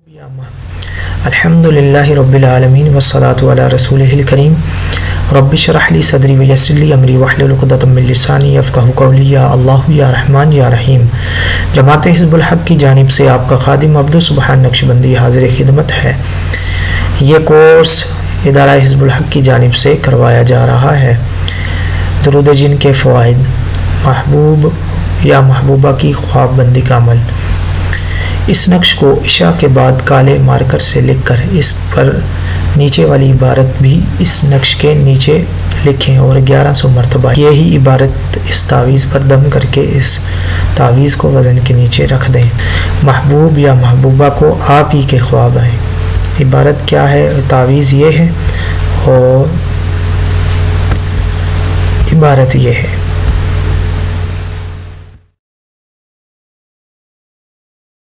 الحمدللہ رب العالمین والصلاة علی رسولہ الکریم رب اشرح لی صدری ویسر لی امری واحلل عقدۃ من لسانی یفقہوا قولی یا اللہ یا رحمان یا رحیم۔ جماعت حزب الحق کی جانب سے آپ کا خادم عبد السبحان نقشبندی حاضر خدمت ہے۔ یہ کورس ادارہ حزب الحق کی جانب سے کروایا جا رہا ہے۔ درود جن کے فوائد، محبوب یا محبوبہ کی خواب بندی کا عمل۔ اس نقش کو عشاء کے بعد کالے مارکر سے لکھ کر اس پر نیچے والی عبارت بھی اس نقش کے نیچے لکھیں اور 1100 مرتبہ یہی عبارت اس تعویذ پر دم کر کے اس تعویذ کو وزن کے نیچے رکھ دیں۔ محبوب یا محبوبہ کو آپ ہی کے خواب آئیں۔ عبارت کیا ہے؟ تعویذ یہ ہے اور عبارت یہ ہے: